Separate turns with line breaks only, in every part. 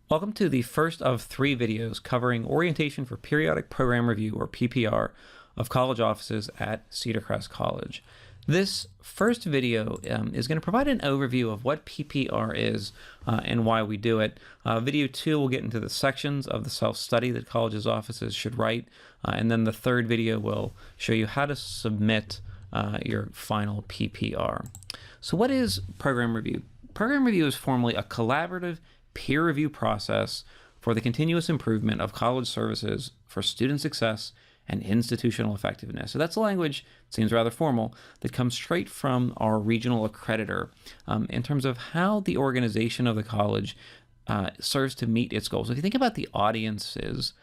Welcome to the first of 3 videos covering orientation for periodic program review, or PPR, of college offices at Cedar Crest College. This first video is going to provide an overview of what PPR is and why we do it. Video 2 will get into the sections of the self-study that colleges' offices should write, and then the third video will show you how to submit your final PPR. So what is program review? Program review is formally a collaborative peer review process for the continuous improvement of college services for student success and institutional effectiveness. So that's a language, it seems rather formal, that comes straight from our regional accreditor in terms of how the organization of the college serves to meet its goals. If you think about the audiences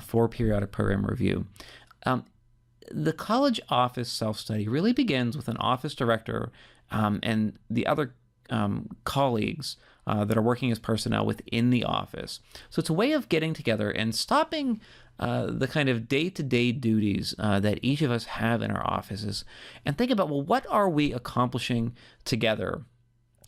for periodic program review, the college office self-study really begins with an office director and the other colleagues that are working as personnel within the office. So it's a way of getting together and stopping the kind of day-to-day duties that each of us have in our offices and think about, well, what are we accomplishing together?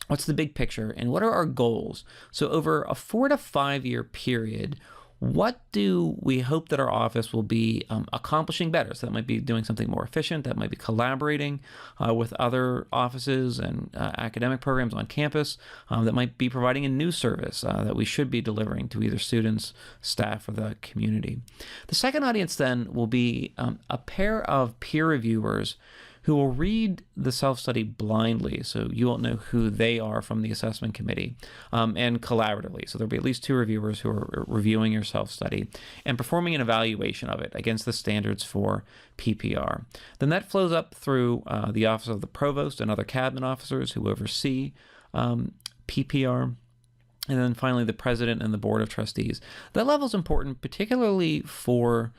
What's the big picture and what are our goals? So over a 4 to 5 year period, what do we hope that our office will be accomplishing better? So that might be doing something more efficient, that might be collaborating with other offices and academic programs on campus, that might be providing a new service that we should be delivering to either students, staff, or the community. The second audience then will be a pair of peer reviewers who will read the self-study blindly, so you won't know who they are from the assessment committee, and collaboratively. So there'll be at least 2 reviewers who are reviewing your self-study and performing an evaluation of it against the standards for PPR. Then that flows up through the office of the provost and other cabinet officers who oversee PPR. And then finally, the president and the board of trustees. That level is important, particularly for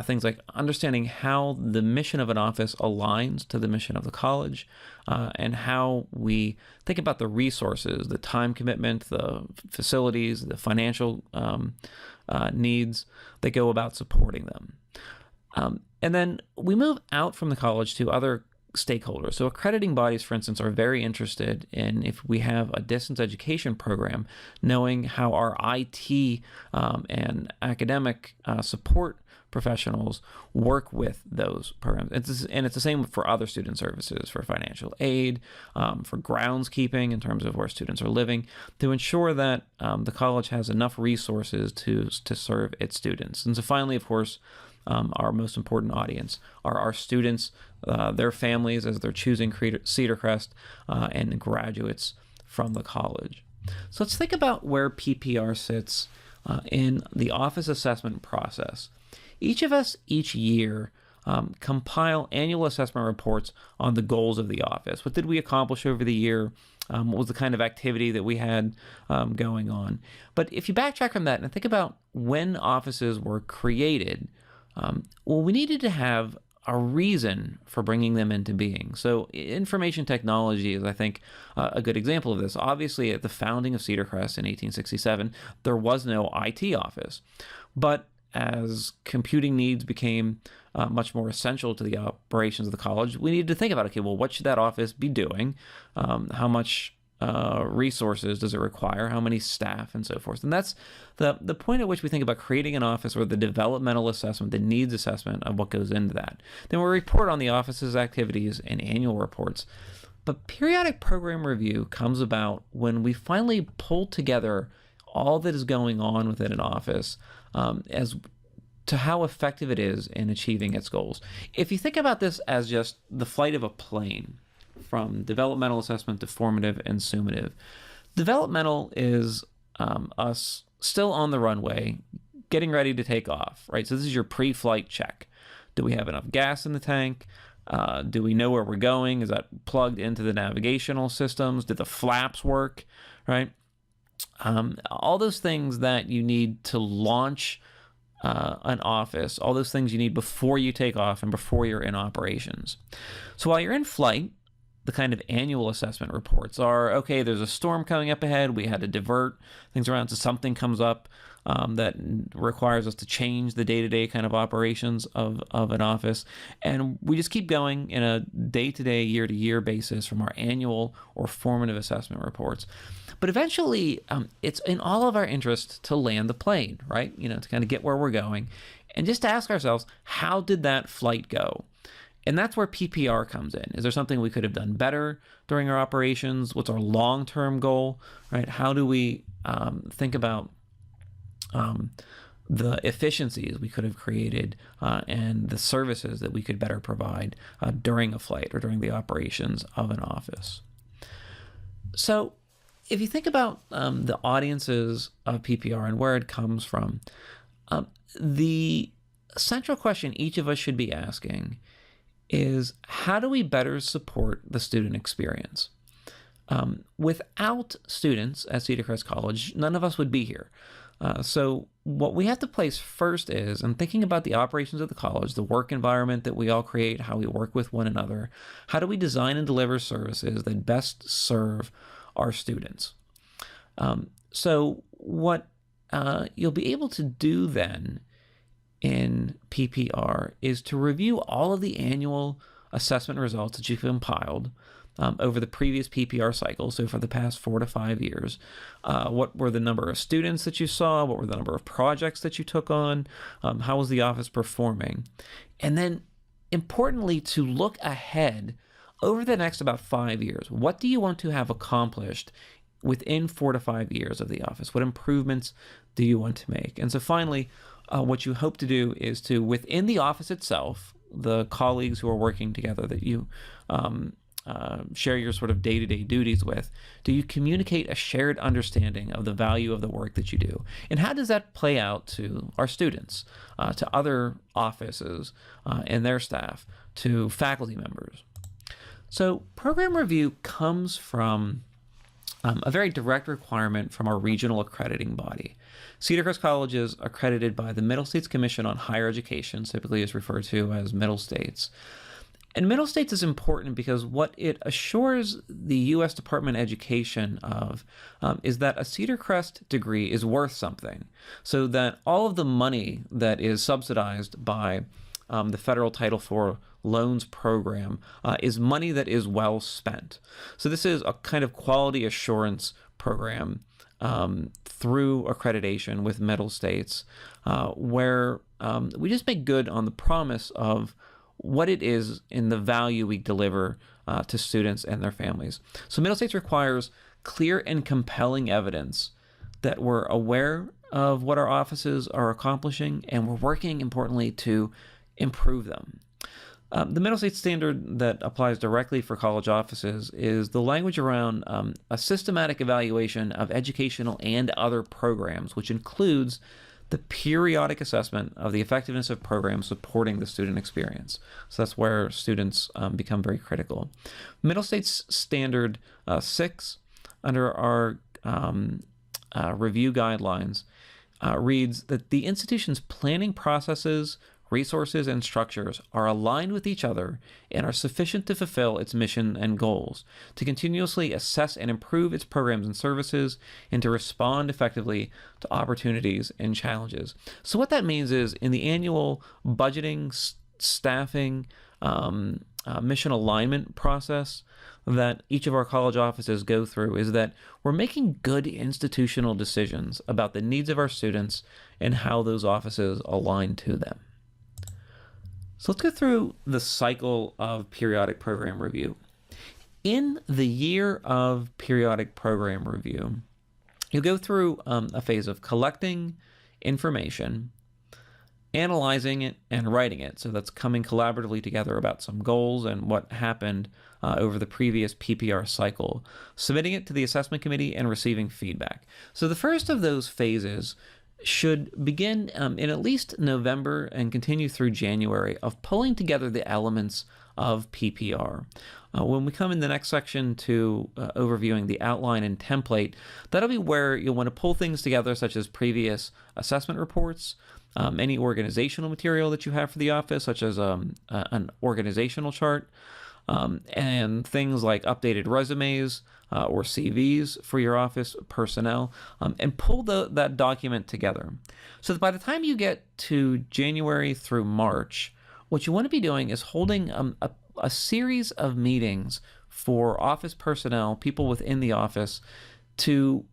things like understanding how the mission of an office aligns to the mission of the college, and how we think about the resources, the time commitment, the facilities, the financial needs that go about supporting them. And then we move out from the college to other stakeholders. So accrediting bodies, for instance, are very interested in, if we have a distance education program, knowing how our IT and academic support professionals work with those programs. And it's the same for other student services, for financial aid, for groundskeeping in terms of where students are living, to ensure that the college has enough resources to serve its students. And so finally, of course, our most important audience are our students, their families as they're choosing Cedar Crest, and graduates from the college. So let's think about where PPR sits in the office assessment process. Each of us each year compile annual assessment reports on the goals of the office. What did we accomplish over the year? What was the kind of activity that we had going on? But if you backtrack from that and think about when offices were created, well, we needed to have a reason for bringing them into being. So information technology is, I think, a good example of this. Obviously, at the founding of Cedar Crest in 1867, there was no IT office. But as computing needs became much more essential to the operations of the college, we needed to think about, okay, well, what should that office be doing? How much resources does it require? How many staff, and so forth? And that's the point at which we think about creating an office, or the developmental assessment, the needs assessment of what goes into that. Then we report on the office's activities in annual reports. But periodic program review comes about when we finally pull together all that is going on within an office as to how effective it is in achieving its goals. If you think about this as just the flight of a plane, from developmental assessment to formative and summative. Developmental is us still on the runway, getting ready to take off, right? So this is your pre-flight check. Do we have enough gas in the tank? Do we know where we're going? Is that plugged into the navigational systems? Did the flaps work, right? All those things that you need to launch an office, all those things you need before you take off and before you're in operations. So while you're in flight, the kind of annual assessment reports are, okay, there's a storm coming up ahead, we had to divert things around so something comes up that requires us to change the day-to-day kind of operations of an office. And we just keep going in a day-to-day, year-to-year basis from our annual or formative assessment reports. But eventually, it's in all of our interest to land the plane, right? To kind of get where we're going. And just to ask ourselves, how did that flight go? And that's where PPR comes in. Is there something we could have done better during our operations? What's our long-term goal, right? How do we think about the efficiencies we could have created and the services that we could better provide during a flight or during the operations of an office? So if you think about the audiences of PPR and where it comes from, the central question each of us should be asking is, how do we better support the student experience? Without students at Cedar Crest College, none of us would be here. So what we have to place first is, in thinking about the operations of the college, the work environment that we all create, how we work with one another, how do we design and deliver services that best serve our students? So what you'll be able to do then in PPR is to review all of the annual assessment results that you've compiled over the previous PPR cycle, so for the past 4 to 5 years. What were the number of students that you saw? What were the number of projects that you took on? How was the office performing? And then, importantly, to look ahead over the next about 5 years. What do you want to have accomplished within 4 to 5 years of the office? What improvements do you want to make? And so finally, what you hope to do is to, within the office itself, the colleagues who are working together that you share your sort of day-to-day duties with, do you communicate a shared understanding of the value of the work that you do? And how does that play out to our students, to other offices and their staff, to faculty members? So program review comes from a very direct requirement from our regional accrediting body. Cedar Crest College is accredited by the Middle States Commission on Higher Education, typically is referred to as Middle States. And Middle States is important because what it assures the U.S. Department of Education of is that a Cedar Crest degree is worth something, so that all of the money that is subsidized by the federal Title IV loans program is money that is well spent. So this is a kind of quality assurance program through accreditation with Middle States, where we just make good on the promise of what it is in the value we deliver to students and their families. So Middle States requires clear and compelling evidence that we're aware of what our offices are accomplishing, and we're working, importantly, to improve them. The Middle States standard that applies directly for college offices is the language around a systematic evaluation of educational and other programs, which includes the periodic assessment of the effectiveness of programs supporting the student experience. So that's where students become very critical. Middle States Standard 6, under our review guidelines, reads that the institution's planning processes, resources, and structures are aligned with each other and are sufficient to fulfill its mission and goals, to continuously assess and improve its programs and services, and to respond effectively to opportunities and challenges. So what that means is, in the annual budgeting, staffing, mission alignment process that each of our college offices go through, is that we're making good institutional decisions about the needs of our students and how those offices align to them. So let's go through the cycle of periodic program review. In the year of periodic program review, you'll go through a phase of collecting information, analyzing it, and writing it. So that's coming collaboratively together about some goals and what happened over the previous PPR cycle, submitting it to the assessment committee, and receiving feedback. So the first of those phases should begin in at least November and continue through January of pulling together the elements of PPR. When we come in the next section to overviewing the outline and template, that'll be where you'll want to pull things together, such as previous assessment reports, any organizational material that you have for the office, such as an organizational chart, and things like updated resumes or CVs for your office personnel, and pull that document together. So that by the time you get to January through March, what you want to be doing is holding a series of meetings for office personnel, people within the office, to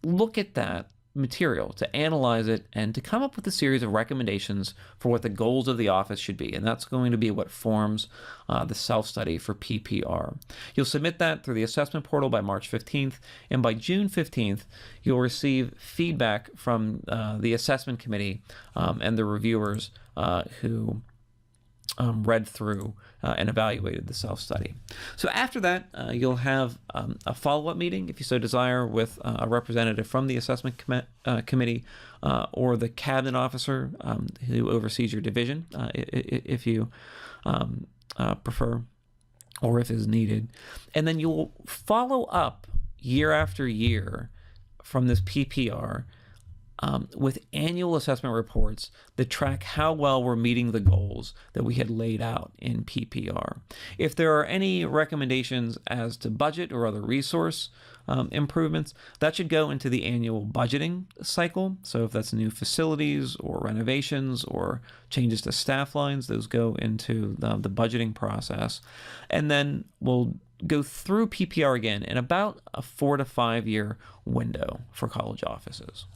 look at that material, to analyze it, and to come up with a series of recommendations for what the goals of the office should be. And that's going to be what forms the self-study for PPR. You'll submit that through the assessment portal by March 15th, and by June 15th, you'll receive feedback from the assessment committee and the reviewers who read through and evaluated the self-study. So after that, you'll have a follow-up meeting, if you so desire, with a representative from the assessment committee or the cabinet officer who oversees your division, if you prefer, or if is needed. And then you'll follow up year after year from this PPR with annual assessment reports that track how well we're meeting the goals that we had laid out in PPR. If there are any recommendations as to budget or other resource improvements, that should go into the annual budgeting cycle. So if that's new facilities or renovations or changes to staff lines, those go into the budgeting process. And then we'll go through PPR again in about a 4 to 5 year window for college offices.